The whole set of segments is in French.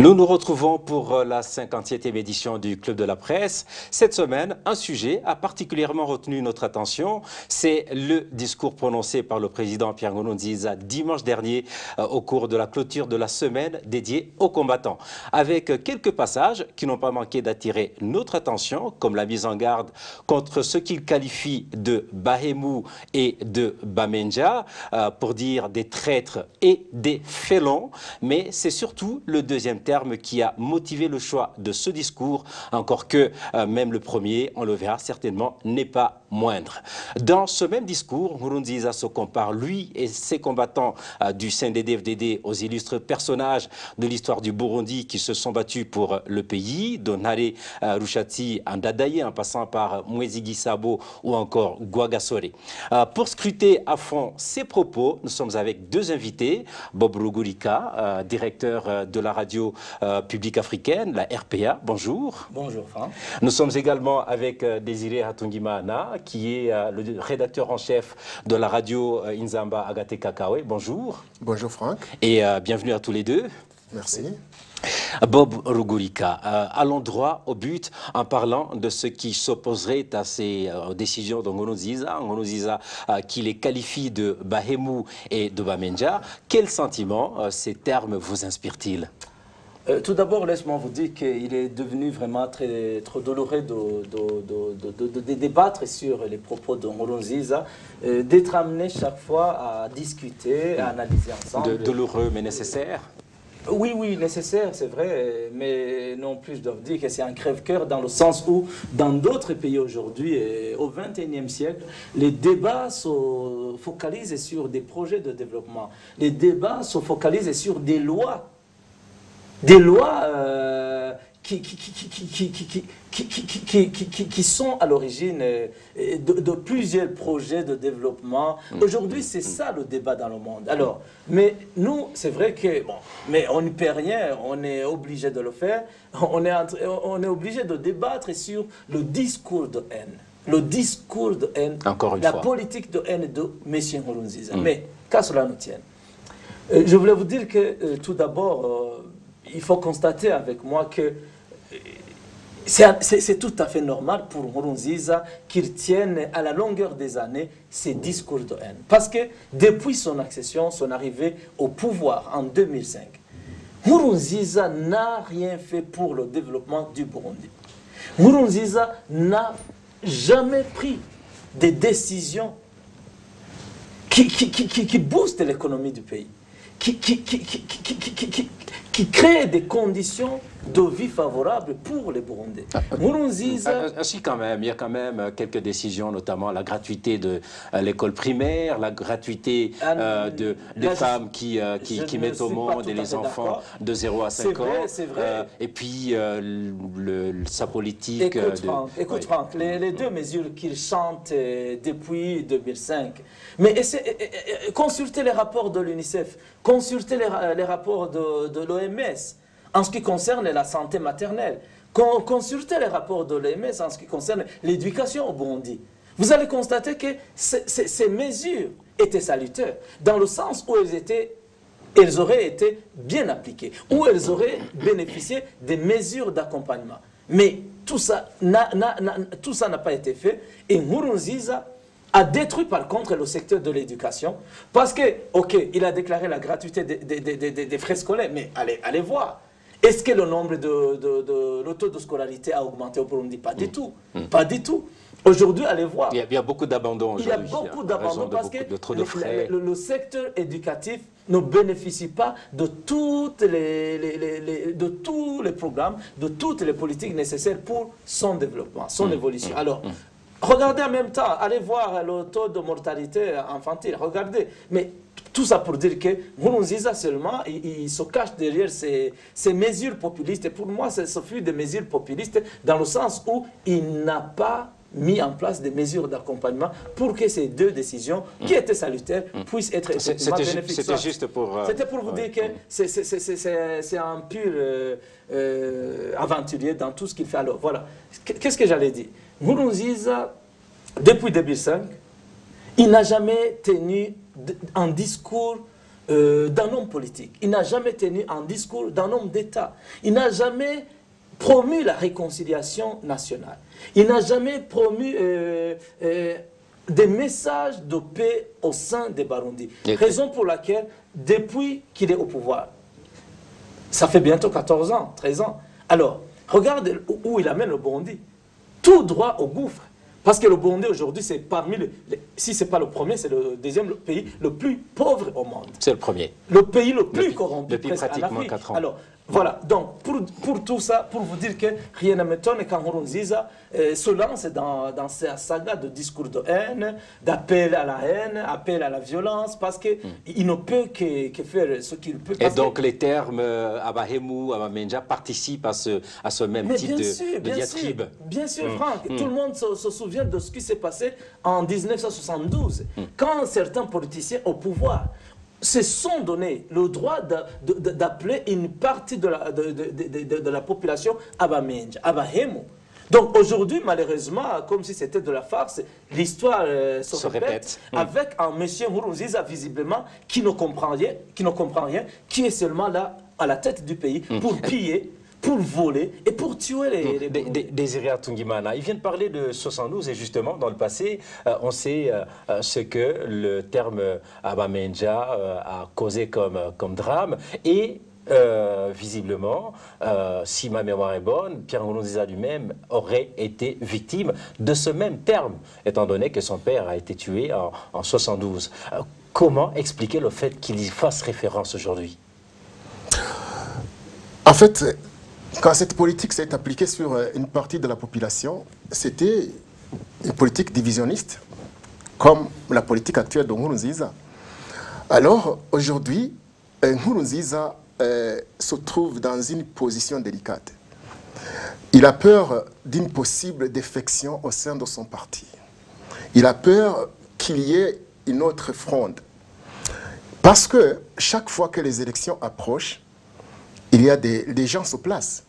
Nous nous retrouvons pour la 50e édition du Club de la Presse. Cette semaine, un sujet a particulièrement retenu notre attention. C'est le discours prononcé par le président Pierre Nkurunziza dimanche dernier au cours de la clôture de la semaine dédiée aux combattants. Avec quelques passages qui n'ont pas manqué d'attirer notre attention, comme la mise en garde contre ce qu'il qualifie de Bahemou et de Bamenja, pour dire des traîtres et des félons. Mais c'est surtout le deuxième terme qui a motivé le choix de ce discours, encore que même le premier, on le verra certainement, n'est pas moindre. Dans ce même discours, Nkurunziza se compare, lui et ses combattants du CNDD-FDD, aux illustres personnages de l'histoire du Burundi qui se sont battus pour le pays, Donare Rushatsi Ndadaye, en passant par Mwezi Gisabo ou encore Gwagasore. Pour scruter à fond ces propos, nous sommes avec deux invités, Bob Rugurika, directeur de la radio publique africaine, la RPA. Bonjour. Bonjour Franck. Nous sommes également avec Désiré Hatungimana, qui est le rédacteur en chef de la radio Inzamba Agate Kakawe. Bonjour. Bonjour Franck. Et bienvenue à tous les deux. Merci. Bob Rugurika, allons droit au but en parlant de ce qui s'opposerait à ces décisions de Nkurunziza, qui les qualifie de Bahemou et de Bamenja. Quel sentiment ces termes vous inspirent-ils? Tout d'abord, laisse-moi vous dire qu'il est devenu vraiment trop douloureux de débattre sur les propos de Nkurunziza, d'être amené chaque fois à discuter, à analyser ensemble. Douloureux mais nécessaire? Oui, nécessaire, c'est vrai, mais non plus, je dois vous dire que c'est un crève-cœur dans le sens où, dans d'autres pays aujourd'hui, au XXIe siècle, les débats se focalisent sur des projets de développement. Les débats se focalisent sur des lois. Des lois qui sont à l'origine de plusieurs projets de développement. Aujourd'hui, c'est ça le débat dans le monde. Alors, mais nous, c'est vrai que, bon, mais on n'y peut rien, on est obligé de le faire, on est obligé de débattre sur le discours de haine. Le discours de haine, la politique de haine de M. Nkurunziza. Mais qu'à cela nous tienne. Je voulais vous dire que, tout d'abord, il faut constater avec moi que c'est tout à fait normal pour Nkurunziza qu'il tienne à la longueur des années ces discours de haine. Parce que depuis son accession, son arrivée au pouvoir en 2005, Nkurunziza n'a rien fait pour le développement du Burundi. Nkurunziza n'a jamais pris des décisions qui boostent l'économie du pays, qui crée des conditions de vie favorables pour les Burundais. Nkurunziza... Si, quand même, il y a quand même quelques décisions, notamment la gratuité de l'école primaire, la gratuité des femmes qui mettent au monde et les enfants de 0 à 5 ans. C'est vrai. Et puis sa politique... Écoute Franck, les deux mesures qu'il chante depuis 2005. Mais consultez les rapports de l'UNICEF, consultez les rapports de l'OMS, en ce qui concerne la santé maternelle. Consultez les rapports de l'OMS en ce qui concerne l'éducation au Burundi. Vous allez constater que ces mesures étaient salutaires, dans le sens où elles auraient été bien appliquées, où elles auraient bénéficié des mesures d'accompagnement. Mais tout ça n'a pas été fait, et Nkurunziza a détruit par contre le secteur de l'éducation, parce que, ok, il a déclaré la gratuité des frais scolaires, mais allez voir. Est-ce que le taux de scolarité a augmenté au Burundi? Pas du tout. Pas du tout. Aujourd'hui, allez voir. Il y a beaucoup d'abandon aujourd'hui. Il y a beaucoup d'abandon parce que le secteur éducatif ne bénéficie pas de tous les programmes, de toutes les politiques nécessaires pour son développement, son évolution. Alors, regardez en même temps, allez voir le taux de mortalité infantile, regardez. Mais tout ça pour dire que Nkurunziza seulement, il se cache derrière ces mesures populistes. Et pour moi, ce fut des mesures populistes dans le sens où il n'a pas mis en place des mesures d'accompagnement pour que ces deux décisions, qui étaient salutaires, puissent être effectivement bénéfiques. C'était juste pour... C'était pour vous dire que c'est un pur aventurier dans tout ce qu'il fait. Alors voilà, qu'est-ce que j'allais dire? Nkurunziza, depuis 2005, il n'a jamais tenu un discours d'un homme politique. Il n'a jamais tenu un discours d'un homme d'État. Il n'a jamais promu la réconciliation nationale. Il n'a jamais promu des messages de paix au sein des Barundi. Raison pour laquelle, depuis qu'il est au pouvoir, ça fait bientôt 14 ans, 13 ans. Alors, regarde où il amène le Burundi. Tout droit au gouffre. Parce que le Burundi aujourd'hui, c'est parmi si ce n'est pas le premier, c'est le deuxième pays le plus pauvre au monde. C'est le premier. Le pays le plus corrompu depuis pratiquement 4 ans. Alors, voilà, donc pour tout ça, pour vous dire que rien ne m'étonne quand Nkurunziza se lance dans cette saga de discours de haine, d'appel à la haine, appel à la violence, parce qu'il ne peut que faire ce qu'il peut. Et donc les termes Abahemu, Abamenja participent à ce même type de diatribe. Bien sûr, Franck, tout le monde se souvient de ce qui s'est passé en 1972, quand certains politiciens au pouvoir se sont donné le droit d'appeler une partie de la population Abamenja, Abahemu. Donc aujourd'hui, malheureusement, comme si c'était de la farce, l'histoire se répète avec un monsieur Nkurunziza, visiblement, qui ne comprend rien, qui est seulement là, à la tête du pays, pour piller, pour voler et pour tuer les Désiré Atungimana, il vient de parler de 72 et justement, dans le passé, on sait ce que le terme Abamenja a causé comme drame et visiblement, si ma mémoire est bonne, Pierre Nkurunziza lui-même aurait été victime de ce même terme, étant donné que son père a été tué en 72. Comment expliquer le fait qu'il y fasse référence aujourd'hui? En fait, quand cette politique s'est appliquée sur une partie de la population, c'était une politique divisionniste, comme la politique actuelle de Nkurunziza. Alors, aujourd'hui, Nkurunziza se trouve dans une position délicate. Il a peur d'une possible défection au sein de son parti. Il a peur qu'il y ait une autre fronde. Parce que chaque fois que les élections approchent, il y a des gens se placent.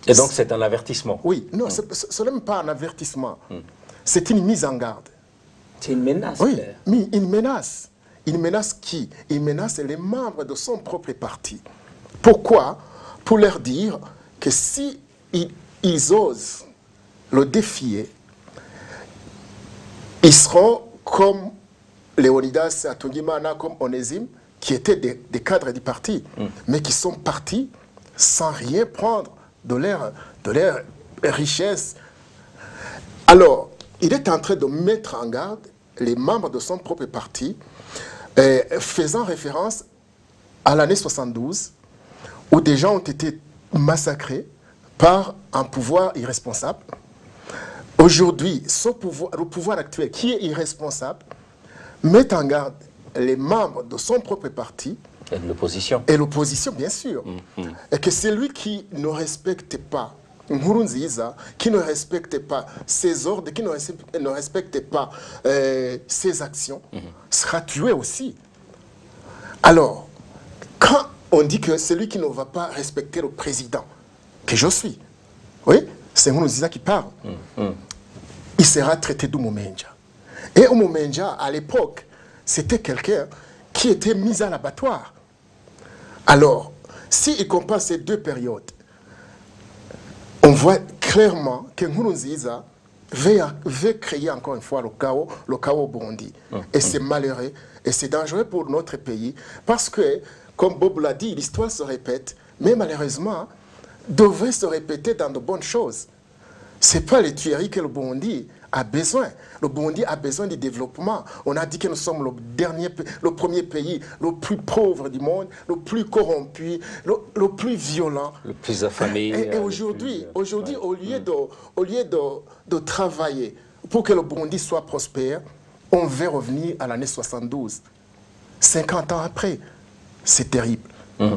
Et donc c'est un avertissement? Oui, non, ce n'est même pas un avertissement. C'est une mise en garde. C'est une menace. Oui, mais une menace. Il menace qui? Il menace les membres de son propre parti. Pourquoi? Pour leur dire que si ils osent le défier, ils seront comme Léonidas Atungimana, comme Onésime, qui étaient des cadres du parti, mais qui sont partis sans rien prendre de leur richesse. Alors, il est en train de mettre en garde les membres de son propre parti, faisant référence à l'année 72, où des gens ont été massacrés par un pouvoir irresponsable. Aujourd'hui, le pouvoir actuel, qui est irresponsable, met en garde les membres de son propre parti. Et de l'opposition. Et l'opposition, bien sûr. Et que celui qui ne respecte pas Nkurunziza, qui ne respecte pas ses ordres, qui ne respecte pas ses actions, sera tué aussi. Alors, quand on dit que celui qui ne va pas respecter le président, que je suis, oui, c'est Nkurunziza qui parle, il sera traité d'Umumenja. Et Umumenja, à l'époque, c'était quelqu'un qui était mis à l'abattoir. Alors, s'il compare ces deux périodes, on voit clairement que Nkurunziza veut créer encore une fois le chaos au Burundi. Et c'est malheureux et c'est dangereux pour notre pays parce que, comme Bob l'a dit, l'histoire se répète, mais malheureusement, devrait se répéter dans de bonnes choses. Ce n'est pas les tueries que le Burundi a besoin. Le Burundi a besoin du développement. On a dit que nous sommes le premier pays le plus pauvre du monde, le plus corrompu, le plus violent. Le plus affamé. Et aujourd'hui, au lieu de travailler pour que le Burundi soit prospère, on veut revenir à l'année 72. 50 ans après, c'est terrible. Oui.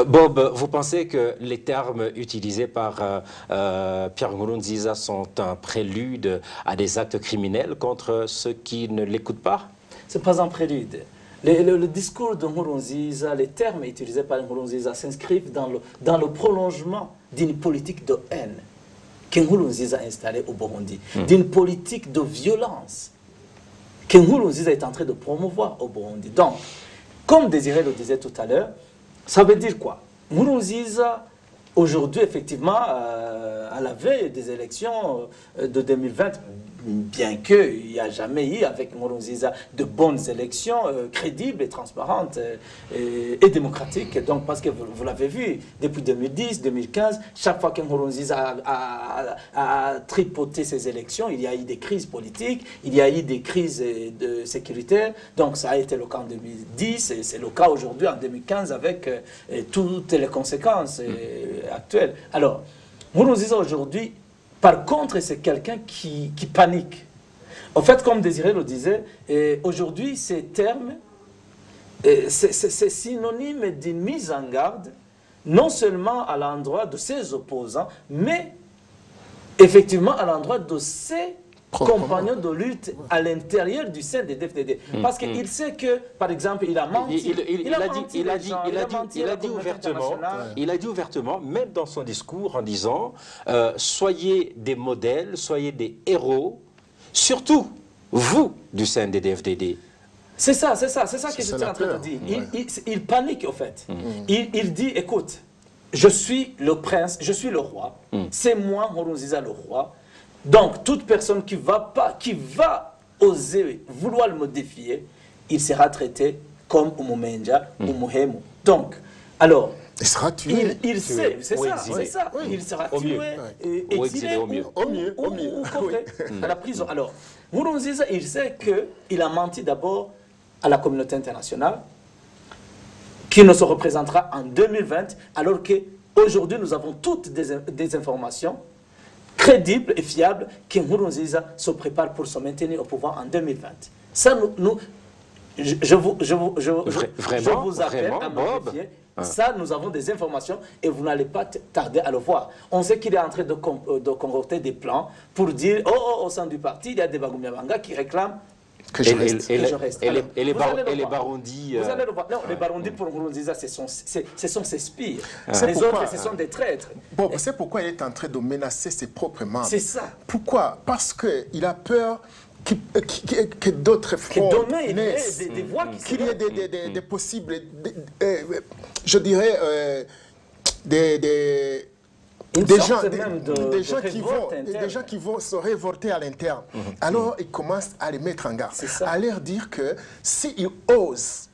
Bob, vous pensez que les termes utilisés par Pierre Nkurunziza sont un prélude à des actes criminels contre ceux qui ne l'écoutent pas? Ce n'est pas un prélude. Le discours de Nkurunziza, les termes utilisés par Nkurunziza s'inscrivent dans le prolongement d'une politique de haine que Nkurunziza a installée au Burundi, d'une politique de violence que Nkurunziza est en train de promouvoir au Burundi. Donc, Comme Désiré le disait tout à l'heure, ça veut dire quoi? Nkurunziza, aujourd'hui, effectivement, à la veille des élections de 2020, bien qu'il n'y a jamais eu avec Nkurunziza de bonnes élections crédibles et transparentes et démocratiques. Donc, parce que vous l'avez vu, depuis 2010, 2015, chaque fois que Nkurunziza a tripoté ces élections, il y a eu des crises politiques, il y a eu des crises de sécuritaires. Donc, ça a été le cas en 2010 et c'est le cas aujourd'hui en 2015 avec toutes les conséquences actuelles. Alors, Nkurunziza aujourd'hui, par contre, c'est quelqu'un qui panique. En fait, comme Désiré le disait, aujourd'hui, ces termes, c'est synonyme d'une mise en garde, non seulement à l'endroit de ses opposants, mais effectivement à l'endroit de ses compagnons de lutte à l'intérieur du sein des DFDD. Parce qu'il sait que, par exemple, il a menti. Il a dit ouvertement, même dans son discours, en disant soyez des modèles, soyez des héros, surtout vous du sein des DFDD. C'est ça que j'étais en train de dire. Il panique, en fait. Il dit, écoute, je suis le prince, je suis le roi, c'est moi, Nkurunziza, le roi. Donc, toute personne qui va oser vouloir le défier, il sera traité comme Umumenja ou Muhemu. Donc, alors, il sera tué. Il sait, c'est ça. Oui. Il sera tué, exilé ou coffré à la prison. Alors, Nkurunziza, il sait qu'il a menti d'abord à la communauté internationale, qui ne se représentera en 2020, alors qu'aujourd'hui, nous avons toutes des informations crédible et fiable que Nkurunziza se prépare pour se maintenir au pouvoir en 2020. Ça, je vous appelle à me méfier. Ça, nous avons des informations et vous n'allez pas tarder à le voir. On sait qu'il est en train de concocter des plans pour dire, au sein du parti, il y a des Bagumyabanga qui réclament que je reste. Et les Barundi... Vous allez le voir. Non, les Barundi pour Nkurunziza, ce sont ses spies. Les autres, ce sont des traîtres. Bon, c'est pourquoi il est en train de menacer ses propres membres. C'est ça. Pourquoi? Parce qu'il a peur que d'autres fronts naissent. Des voix qui qu'il y ait des possibles... je dirais... des gens qui vont se révolter à l'interne. Alors, ils commencent à les mettre en garde, à leur dire que s'ils osent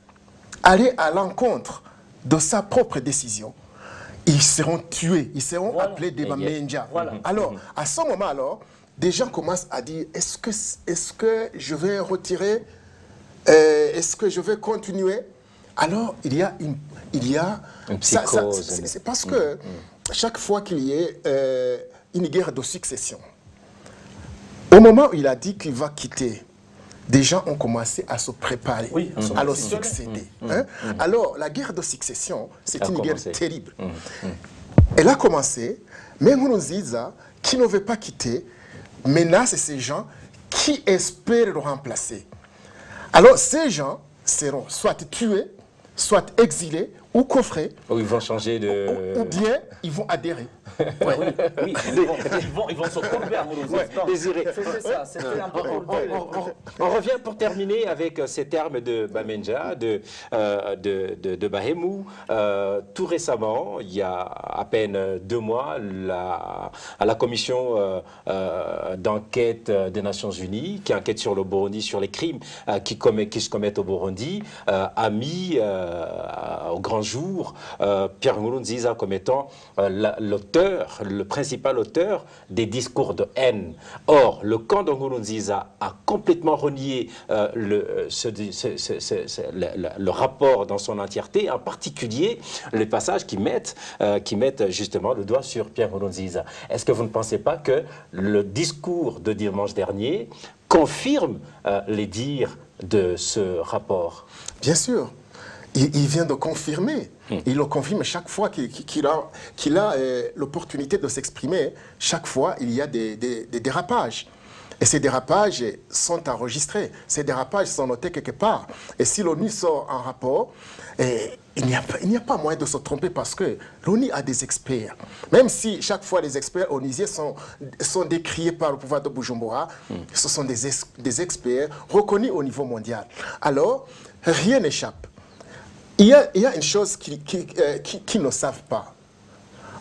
aller à l'encontre de sa propre décision, ils seront tués, ils seront appelés des Bamenja. Alors, à ce moment, des gens commencent à dire, est-ce que je vais retirer, est-ce que je vais continuer? Alors, il y a une psychose. C'est parce que chaque fois qu'il y ait une guerre de succession, au moment où il a dit qu'il va quitter, des gens ont commencé à se préparer, à le succéder. Alors, la guerre de succession, c'est une guerre terrible. Elle a commencé, mais Nkurunziza, qui ne veut pas quitter, menace ces gens qui espèrent le remplacer. Alors, ces gens seront soit tués, soit exilés ou coffrés. Ou ils vont changer de... Ou bien ils vont adhérer. Oui, ils vont se courber à Désiré. C'était ça, c'était un peu on revient pour terminer avec ces termes de Bamenja, de Bahemu. Tout récemment, il y a à peine 2 mois, à la commission d'enquête des Nations Unies, qui enquête sur le Burundi, sur les crimes qui se commettent au Burundi, a mis au grand jour Pierre Nkurunziza comme étant le principal auteur des discours de haine. Or, le camp de Nkurunziza a complètement renié le rapport dans son entièreté, en particulier les passages qui mettent justement le doigt sur Pierre Nkurunziza. Est-ce que vous ne pensez pas que le discours de dimanche dernier confirme les dires de ce rapport? Bien sûr. Il vient de confirmer. Il le confirme chaque fois qu'il a l'opportunité de s'exprimer. Chaque fois, il y a des dérapages. Et ces dérapages sont enregistrés. Ces dérapages sont notés quelque part. Et si l'ONU sort un rapport, il n'y a pas moyen de se tromper parce que l'ONU a des experts. Même si chaque fois les experts onusiens sont décriés par le pouvoir de Bujumbura, ce sont des experts reconnus au niveau mondial. Alors, rien n'échappe il y a une chose qu'ils ne savent pas.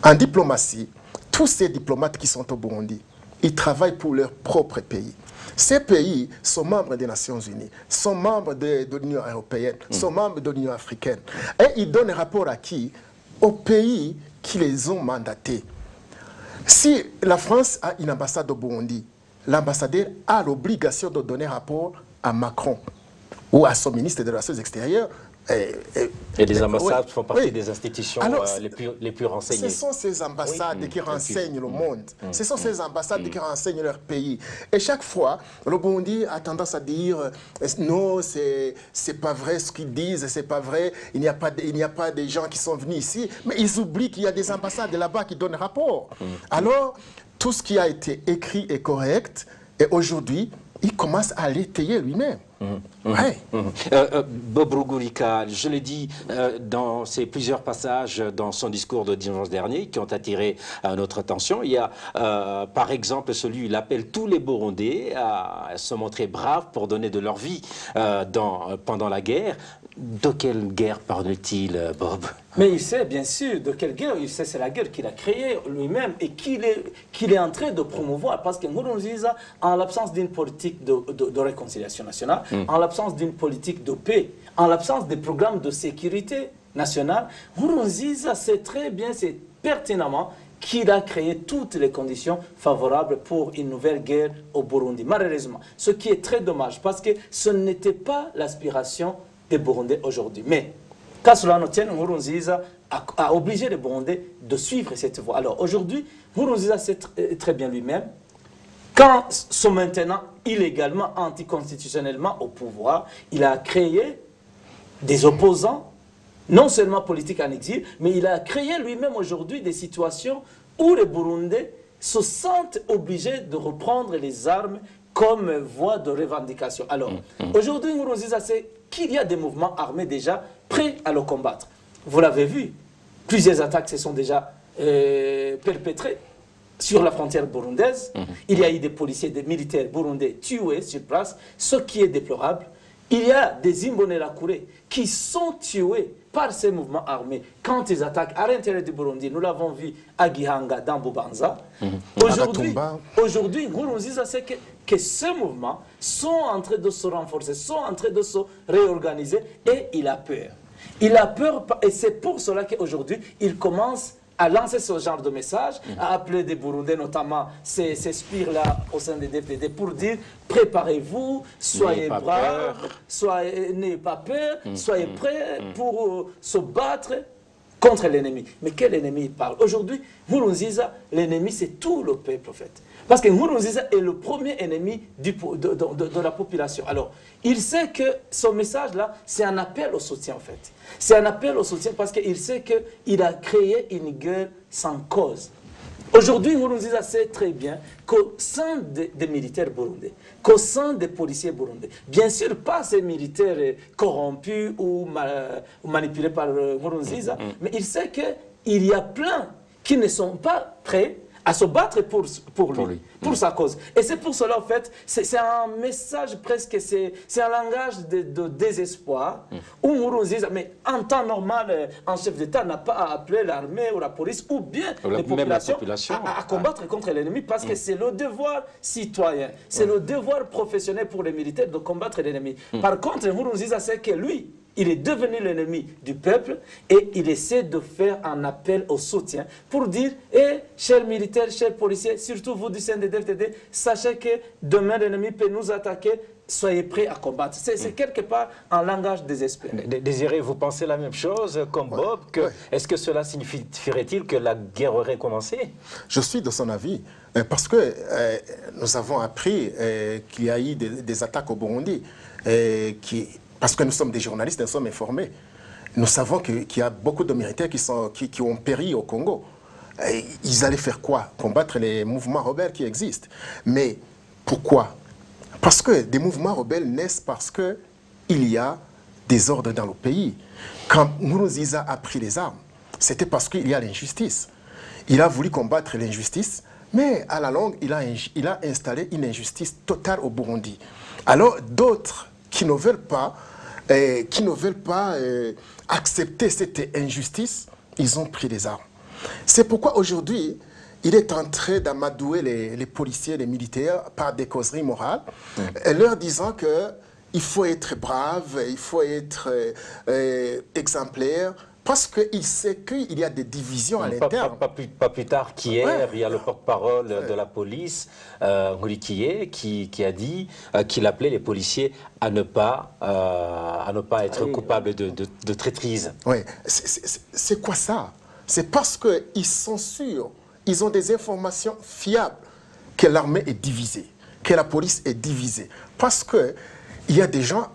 En diplomatie, tous ces diplomates qui sont au Burundi, ils travaillent pour leur propre pays. Ces pays sont membres des Nations Unies, sont membres de l'Union européenne, sont membres de l'Union africaine. Et ils donnent rapport à qui? Aux pays qui les ont mandatés. Si la France a une ambassade au Burundi, l'ambassadeur a l'obligation de donner rapport à Macron ou à son ministre des Relations extérieures. Et les ambassades font partie des institutions les plus renseignées. Ce sont ces ambassades qui renseignent le monde. Ce sont ces ambassades qui renseignent leur pays. Et chaque fois, le Burundi a tendance à dire non, c'est pas vrai ce qu'ils disent, c'est pas vrai, il n'y a pas des gens qui sont venus ici. Mais ils oublient qu'il y a des ambassades là-bas qui donnent rapport. Alors, tout ce qui a été écrit est correct. Et aujourd'hui, il commence à l'étayer lui-même. Bob Rugurika, je l'ai dit dans ces plusieurs passages dans son discours de dimanche dernier qui ont attiré notre attention. Il y a par exemple celui où il appelle tous les Burundais à se montrer braves pour donner de leur vie pendant la guerre. De quelle guerre parle-t-il, Bob? Mais il sait bien sûr de quelle guerre. Il sait c'est la guerre qu'il a créée lui-même et qu'il est en train de promouvoir. Parce que Nkurunziza, en l'absence d'une politique de réconciliation nationale, en l'absence d'une politique de paix, en l'absence des programmes de sécurité nationale, Nkurunziza sait très bien, c'est pertinemment qu'il a créé toutes les conditions favorables pour une nouvelle guerre au Burundi. Malheureusement, ce qui est très dommage parce que ce n'était pas l'aspiration des Burundais aujourd'hui. Mais qu'à cela ne tienne, Nkurunziza a obligé les Burundais de suivre cette voie. Alors aujourd'hui, Nkurunziza sait très bien lui-même, quand sont maintenant illégalement, anticonstitutionnellement au pouvoir, il a créé des opposants, non seulement politiques en exil, mais il a créé lui-même aujourd'hui des situations où les Burundais se sentent obligés de reprendre les armes comme voie de revendication. Alors, aujourd'hui, Nkurunziza sait qu'il y a des mouvements armés déjà prêts à le combattre. Vous l'avez vu, plusieurs attaques se sont déjà perpétrées sur la frontière burundaise. Il y a eu des policiers, des militaires burundais tués sur place, ce qui est déplorable. Il y a des Imbonerakure qui sont tués par ces mouvements armés quand ils attaquent à l'intérieur du Burundi. Nous l'avons vu à Gihanga, dans Bubanza. Aujourd'hui, Nkurunziza sait que ces mouvements sont en train de se renforcer, sont en train de se réorganiser et il a peur. Il a peur et c'est pour cela qu'aujourd'hui, il commence à lancer ce genre de message, à appeler des Burundais, notamment ces spires-là au sein des DFDD, pour dire préparez-vous, soyez braves, n'ayez pas peur, soyez prêts pour se battre contre l'ennemi. Mais quel ennemi il parle? Aujourd'hui, Nkurunziza, l'ennemi, c'est tout le peuple, en fait. Parce que Nkurunziza est le premier ennemi de la population. Alors, il sait que son message-là, c'est un appel au soutien, en fait. C'est un appel au soutien parce qu'il sait qu'il a créé une guerre sans cause. Aujourd'hui, Nkurunziza sait très bien qu'au sein des militaires burundais, qu'au sein des policiers burundais, bien sûr pas ces militaires corrompus ou manipulés par Nkurunziza, mais il sait qu'il y a plein qui ne sont pas prêts à se battre pour lui, pour sa cause. Et c'est pour cela, en fait, c'est un message presque, c'est un langage de désespoir, où Nkurunziza, mais en temps normal, un chef d'État n'a pas à appeler l'armée ou la police, ou bien les populations à combattre contre l'ennemi, parce que c'est le devoir citoyen, c'est le devoir professionnel pour les militaires de combattre l'ennemi. Par contre, Nkurunziza sait que lui, il est devenu l'ennemi du peuple et il essaie de faire un appel au soutien pour dire chers militaires, chers policiers, surtout vous du CNDD-FDD, sachez que demain l'ennemi peut nous attaquer, soyez prêts à combattre. C'est quelque part un langage désespéré. Désiré, vous pensez la même chose comme Bob? Est-ce que cela signifierait-il que la guerre aurait commencé? Je suis de son avis, parce que nous avons appris qu'il y a eu des attaques au Burundi parce que nous sommes des journalistes, nous sommes informés. Nous savons qu'il y a beaucoup de militaires qui ont péri au Congo. Et ils allaient faire quoi? Combattre les mouvements rebelles qui existent. Mais pourquoi? Parce que des mouvements rebelles naissent parce qu'il y a des ordres dans le pays. Quand Nkurunziza a pris les armes, c'était parce qu'il y a l'injustice. Il a voulu combattre l'injustice, mais à la longue, il a installé une injustice totale au Burundi. Alors d'autres qui ne veulent pas qui ne veulent pas accepter cette injustice, ils ont pris les armes. C'est pourquoi aujourd'hui, il est en train d'amadouer les policiers, les militaires par des causeries morales, leur disant qu'il faut être brave, il faut être exemplaire, parce qu'il sait qu'il y a des divisions à l'interne. Pas plus tard qu'hier, il y a le porte-parole de la police, Ngurikiye, qui a dit qu'il appelait les policiers à ne pas être coupables de traîtrise. Oui, c'est quoi ça? C'est parce qu'ils sont sûrs, ils ont des informations fiables que l'armée est divisée, que la police est divisée. Parce qu'il y a des gens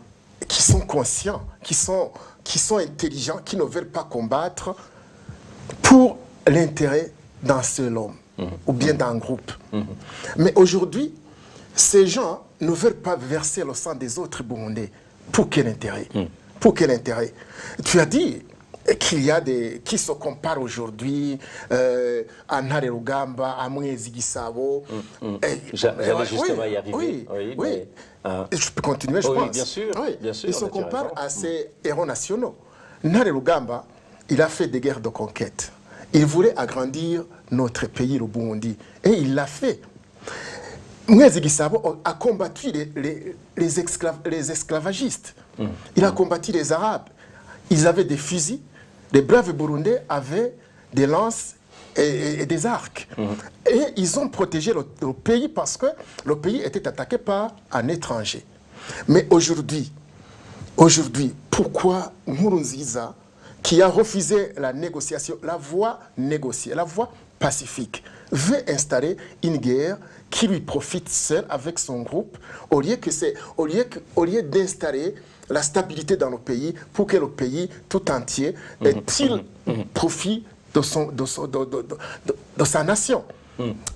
qui sont conscients, qui sont intelligents, qui ne veulent pas combattre pour l'intérêt d'un seul homme ou bien d'un groupe. Mais aujourd'hui, ces gens ne veulent pas verser le sang des autres Burundais. Pour quel intérêt? Pour quel intérêt? Tu as dit qu'il y a des qui se comparent aujourd'hui à Ntare Rugamba, à Mwezi Gisabo. J'allais justement y arriver. Oui. Mais, je peux continuer, je pense. Bien sûr. Ils se comparent à ces héros nationaux. Ntare Rugamba, il a fait des guerres de conquête. Il voulait agrandir notre pays, le Burundi. Et il l'a fait. Mwezi Gisabo a combattu les esclavagistes. Il a combattu les Arabes. Ils avaient des fusils. Les braves Burundais avaient des lances et des arcs. Et ils ont protégé le pays parce que le pays était attaqué par un étranger. Mais aujourd'hui, pourquoi Nkurunziza, qui a refusé la négociation, la voie négociée, la voie pacifique, veut installer une guerre qui lui profite seul avec son groupe, au lieu d'installer la stabilité dans le pays pour que le pays tout entier ait-il profit de sa nation.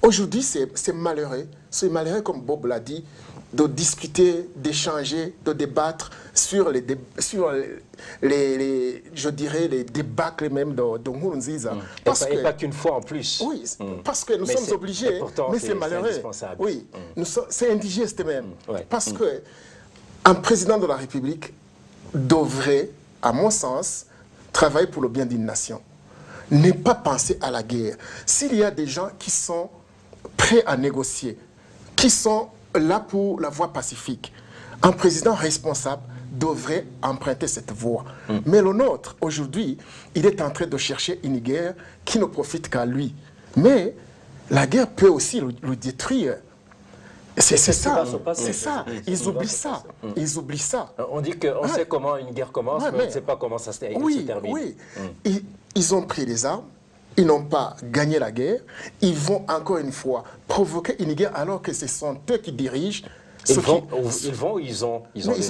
Aujourd'hui, c'est malheureux. C'est malheureux, comme Bob l'a dit, de discuter, d'échanger, de débattre sur je dirais, les débâcles même de Nkurunziza. Et pas qu'une fois en plus. Oui, parce que nous sommes obligés, mais c'est malheureux. Oui, c'est indigeste même. Parce que un président de la République devrait, à mon sens, travailler pour le bien d'une nation. Ne pas penser à la guerre. S'il y a des gens qui sont prêts à négocier, qui sont là pour la voie pacifique, un président responsable devrait emprunter cette voie. Mais le nôtre, aujourd'hui, il est en train de chercher une guerre qui ne profite qu'à lui. Mais la guerre peut aussi le détruire. C'est ça, c'est ça. Ils oublient ça. Ils oublient ça. On dit qu'on sait comment une guerre commence, mais on ne sait pas comment ça se termine. Oui. Ils ont pris les armes, ils n'ont pas gagné la guerre, ils vont encore une fois provoquer une guerre alors que ce sont eux qui dirigent. Ils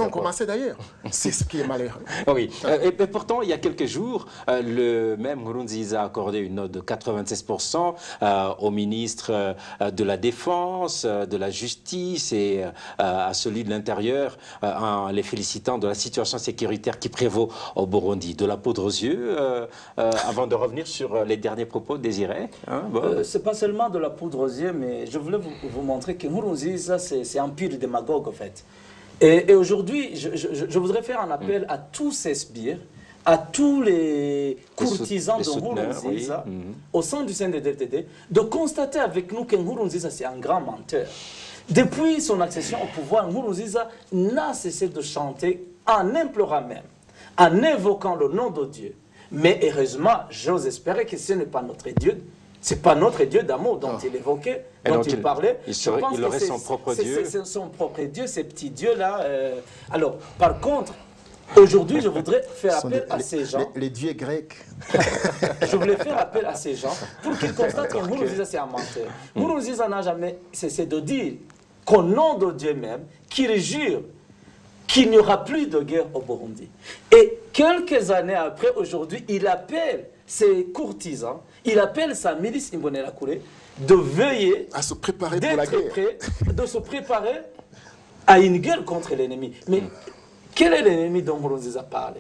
ont commencé d'ailleurs. C'est ce qui est malheureux. Oui. Et pourtant, il y a quelques jours, le même Nkurunziza a accordé une note de 96% au ministre de la Défense, de la Justice et à celui de l'Intérieur, en les félicitant de la situation sécuritaire qui prévaut au Burundi. De la poudre aux yeux, avant de revenir sur les derniers propos de Désiré. C'est pas seulement de la poudre aux yeux, mais je voulais vous montrer que Nkurunziza, c'est un pire démagogue en fait. Et aujourd'hui, je voudrais faire un appel à tous ces sbires, à tous les courtisans de Nkurunziza, au sein du CNDD-FDD, de constater avec nous que Nkurunziza c'est un grand menteur. Depuis son accession au pouvoir, Nkurunziza n'a cessé de chanter en implorant même, en évoquant le nom de Dieu. Mais heureusement, j'ose espérer que ce n'est pas notre Dieu. C'est pas notre Dieu d'amour dont il évoquait, dont il parlait. Il aurait son propre Dieu. C'est son propre Dieu, ces petits dieux-là. Alors, par contre, aujourd'hui, je voudrais faire appel à ces gens. Les dieux grecs. Je voulais faire appel à ces gens pour qu'ils constatent que Nkurunziza, c'est un menteur. Nkurunziza n'a jamais cessé de dire qu'au nom de Dieu même, qu'il jure qu'il n'y aura plus de guerre au Burundi. Et quelques années après, aujourd'hui, il appelle ses courtisans, il appelle sa milice Imbonerakure de veiller à se préparer pour la guerre. De se préparer à une guerre contre l'ennemi. Mais quel est l'ennemi dont Nkurunziza parle?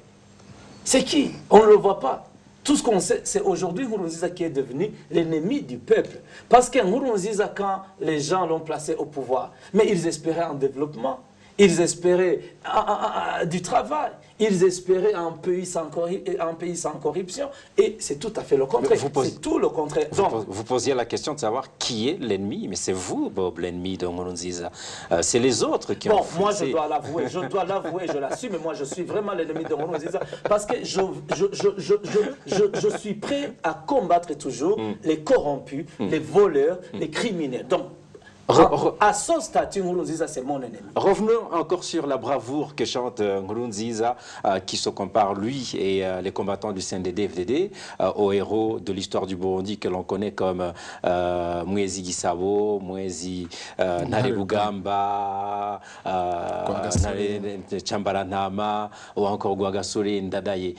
C'est qui? On ne le voit pas. Tout ce qu'on sait, c'est aujourd'hui Nkurunziza qui est devenu l'ennemi du peuple. Parce que Nkurunziza, quand les gens l'ont placé au pouvoir, mais ils espéraient un développement. Ils espéraient du travail, ils espéraient un pays sans corruption. Et c'est tout à fait le contraire. C'est tout le contraire. Vous posiez la question de savoir qui est l'ennemi, mais c'est vous, Bob, l'ennemi de Nkurunziza. C'est les autres qui ont... Bon, moi je dois l'avouer, je l'assume, mais moi je suis vraiment l'ennemi de Nkurunziza parce que je suis prêt à combattre toujours les corrompus, les voleurs, les criminels. Donc, à son statut, Nkurunziza, c'est mon ennemi. Revenons encore sur la bravoure que chante Nkurunziza, qui se compare, lui et les combattants du CNDD-FDD, aux héros de l'histoire du Burundi que l'on connaît comme Mwezi Gisabo, Mwezi Ntaribugamba, Chambaranama, ou encore Rwagasore Ndadaye.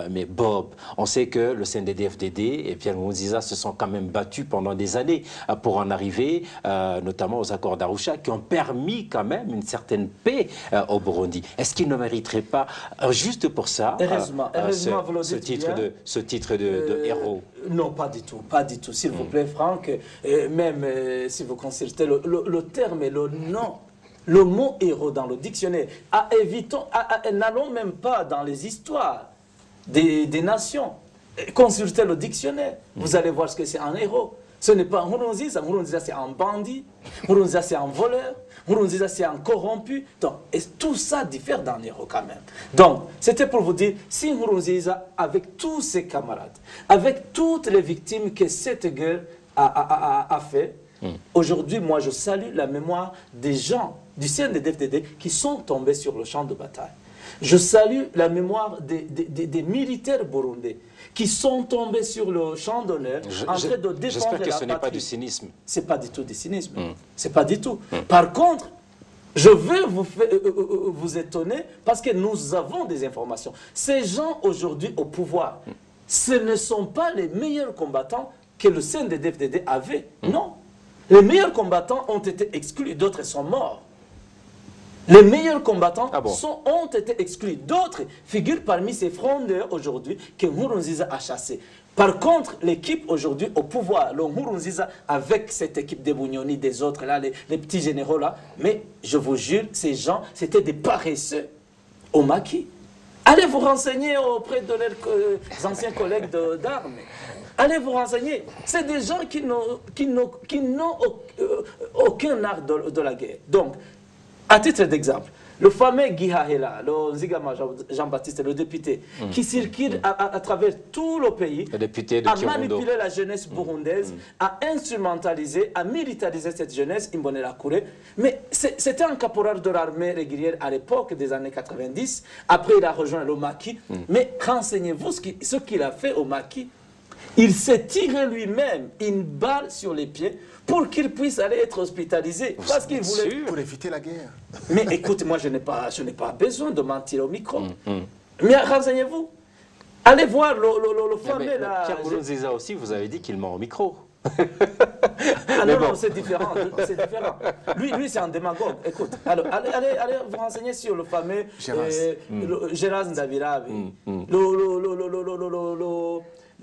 Mais Bob, on sait que le CNDD-FDD et Pierre Nkurunziza se sont quand même battus pendant des années pour en arriver, notamment aux accords d'Arusha, qui ont permis quand même une certaine paix au Burundi. Est-ce qu'ils ne mériteraient pas, juste pour ça, ce titre de héros? Non, pas du tout, pas du tout. S'il vous plaît, Franck, même si vous consultez le terme et le nom, le mot héros dans le dictionnaire, n'allons même pas dans les histoires des nations. Consultez le dictionnaire, vous allez voir ce que c'est un héros. Ce n'est pas Nkurunziza. Nkurunziza c'est un bandit, Nkurunziza c'est un voleur, Nkurunziza c'est un corrompu. Donc, et tout ça diffère d'un héros quand même. Donc, c'était pour vous dire, si Nkurunziza, avec tous ses camarades, avec toutes les victimes que cette guerre a fait, aujourd'hui, moi je salue la mémoire des gens du CNDD-FDD qui sont tombés sur le champ de bataille. Je salue la mémoire des militaires burundais qui sont tombés sur le champ d'honneur en train de défendre la patrie. J'espère que ce n'est pas du cynisme. C'est pas du tout du cynisme. C'est pas du tout. Par contre, je veux vous étonner parce que nous avons des informations. Ces gens aujourd'hui au pouvoir, ce ne sont pas les meilleurs combattants que le CNDD-FDD avait. Non. Les meilleurs combattants ont été exclus, d'autres sont morts. Les meilleurs combattants ont été exclus. D'autres figurent parmi ces frondeurs aujourd'hui que Nkurunziza a chassés. Par contre, l'équipe aujourd'hui au pouvoir, le Nkurunziza avec cette équipe des Bunyoni, des autres, là, les petits généraux là, mais je vous jure, ces gens, c'était des paresseux au maquis. Allez vous renseigner auprès de leurs anciens collègues d'armes. Allez vous renseigner. C'est des gens qui n'ont aucun art de la guerre. Donc, à titre d'exemple, le fameux Guy Hahela, le Nzigama Jean-Baptiste, le député, qui circule à travers tout le pays, a manipulé la jeunesse burundaise, a instrumentalisé, a militarisé cette jeunesse, Imbonerakure. Mais c'était un caporal de l'armée régulière à l'époque des années 90. Après, il a rejoint le maquis. Mais renseignez-vous ce qu'il a fait au maquis. Il s'est tiré lui-même une balle sur les pieds pour qu'il puisse aller être hospitalisé. Parce qu'il voulait... Pour éviter la guerre. Mais écoute, moi je n'ai pas besoin de mentir au micro. Mais renseignez-vous. Allez voir le fameux là. Pierre Nkurunziza aussi, vous avez dit qu'il ment au micro. Ah non, non, c'est différent. Lui c'est un démagogue. Écoute, alors, allez vous renseigner sur le fameux Gérard Ndabirabe.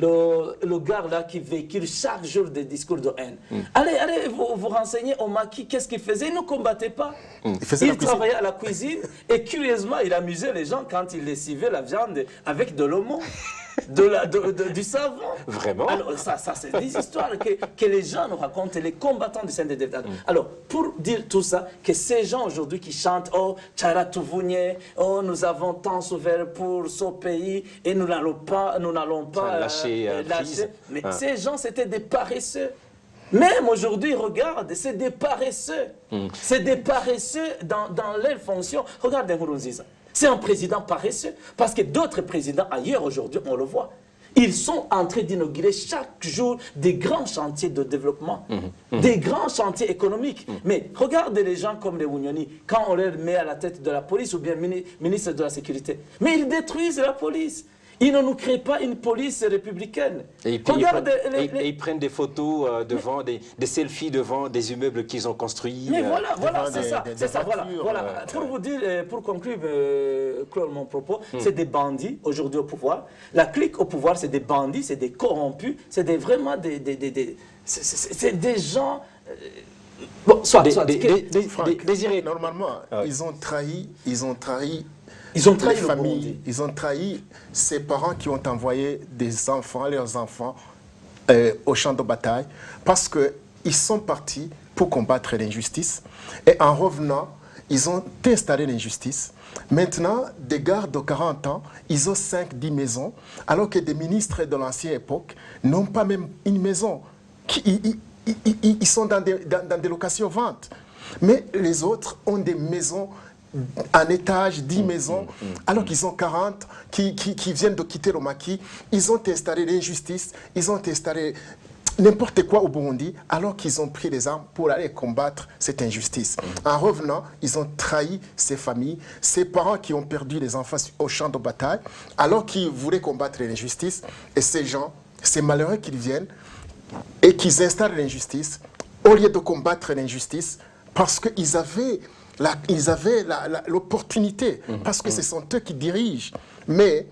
Le gars là qui véhicule chaque jour des discours de haine. Allez vous renseigner au maquis, qu'est-ce qu'il faisait? Il ne combattait pas. Il travaillait à la cuisine et curieusement, il amusait les gens quand il lessivait la viande avec de l'oignon. Du savon. Vraiment? Alors, ça c'est des histoires que les gens nous racontent, les combattants du CNDD. Alors, pour dire tout ça, que ces gens aujourd'hui qui chantent « Oh, Tchara Tuvunye, oh, nous avons tant souffert pour ce pays et nous n'allons pas lâcher. » Mais ces gens, c'était des paresseux. Même aujourd'hui, regarde, c'est des paresseux. C'est des paresseux dans leurs fonctions. Regarde Nkurunziza. C'est un président paresseux, parce que d'autres présidents ailleurs aujourd'hui, on le voit. Ils sont en train d'inaugurer chaque jour des grands chantiers de développement, des grands chantiers économiques. Mais regardez les gens comme les Bunyoni, quand on les met à la tête de la police ou bien ministre de la Sécurité. Mais ils détruisent la police. Ils ne nous créent pas une police républicaine. Et ils prennent des photos devant, des selfies devant des immeubles qu'ils ont construits. Mais voilà, c'est ça. Voilà. Pour vous dire, pour conclure mon propos, c'est des bandits aujourd'hui au pouvoir. La clique au pouvoir, c'est des bandits, c'est des corrompus, c'est vraiment c'est des gens... Normalement, ils ont trahi Ils ont trahi les le familles, Burundi. ils ont trahi ces parents qui ont envoyé des enfants, leurs enfants, au champ de bataille, parce qu'ils sont partis pour combattre l'injustice. Et en revenant, ils ont installé l'injustice. Maintenant, des gardes de 40 ans, ils ont 5-10 maisons, alors que des ministres de l'ancienne époque n'ont pas même une maison. Ils sont dans des locations-ventes. Mais les autres ont des maisons en étage, 10 maisons, alors qu'ils ont 40, qui viennent de quitter le maquis. Ils ont installé l'injustice, ils ont installé n'importe quoi au Burundi, alors qu'ils ont pris les armes pour aller combattre cette injustice. En revenant, ils ont trahi ces familles, ces parents qui ont perdu les enfants au champ de bataille, alors qu'ils voulaient combattre l'injustice. Et ces gens, ces malheureux qu'ils viennent et qu'ils installent l'injustice, au lieu de combattre l'injustice, parce qu'ils avaient l'opportunité, parce que ce sont eux qui dirigent. Mais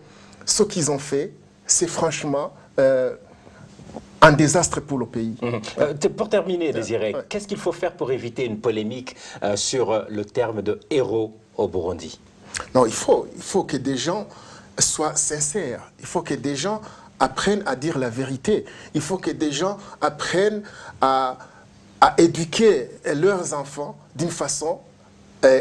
ce qu'ils ont fait, c'est franchement un désastre pour le pays. Pour terminer, Désiré, qu'est-ce qu'il faut faire pour éviter une polémique sur le terme de héros au Burundi? Non, il faut que des gens soient sincères. Il faut que des gens apprennent à dire la vérité. Il faut que des gens apprennent à éduquer leurs enfants d'une façon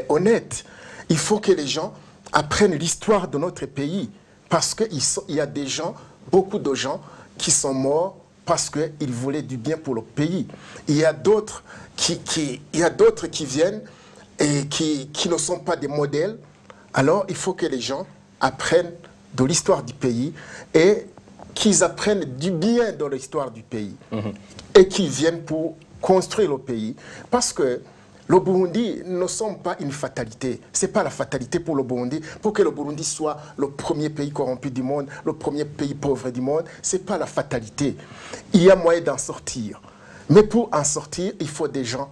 honnête. Il faut que les gens apprennent l'histoire de notre pays. Parce qu'il y a des gens, beaucoup de gens, qui sont morts parce qu'ils voulaient du bien pour le pays. Il y a d'autres qui viennent et qui ne sont pas des modèles. Alors, il faut que les gens apprennent de l'histoire du pays et qu'ils apprennent du bien de l'histoire du pays. Et qu'ils viennent pour construire le pays. Parce que le Burundi ne sont pas une fatalité. Ce n'est pas la fatalité pour le Burundi. Pour que le Burundi soit le premier pays corrompu du monde, le premier pays pauvre du monde, ce n'est pas la fatalité. Il y a moyen d'en sortir. Mais pour en sortir, il faut des gens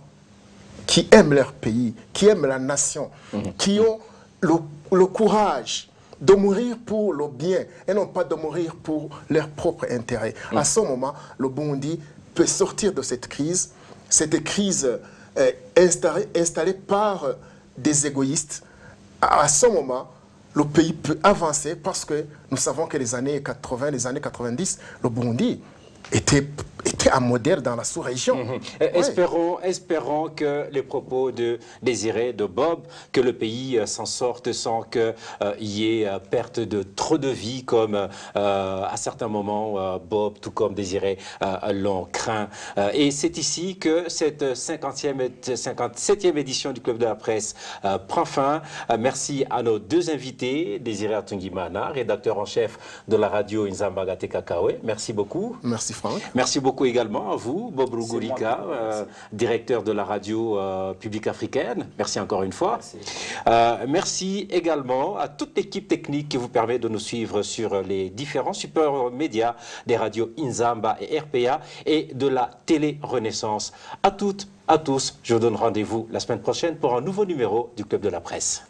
qui aiment leur pays, qui aiment la nation, qui ont le courage de mourir pour le bien et non pas de mourir pour leur propre intérêt. À ce moment, le Burundi peut sortir de cette crise installée par des égoïstes. À ce moment, le pays peut avancer parce que nous savons que les années 80, les années 90, le Burundi était un modèle dans la sous-région. Espérons que les propos de Désiré, de Bob, que le pays s'en sorte sans qu'il y ait perte de trop de vies comme à certains moments Bob, tout comme Désiré, l'ont craint. Et c'est ici que cette 57e édition du Club de la Presse prend fin. Merci à nos deux invités, Désiré Atungimana, rédacteur en chef de la radio Inzamba Gate Kakawe. Merci beaucoup. Merci Franck. Merci beaucoup également à vous, Bob Rugurika, directeur de la radio publique africaine. Merci encore une fois. Merci également à toute l'équipe technique qui vous permet de nous suivre sur les différents supports médias des radios Inzamba et RPA et de la télé Renaissance. À toutes, à tous, je vous donne rendez-vous la semaine prochaine pour un nouveau numéro du Club de la Presse.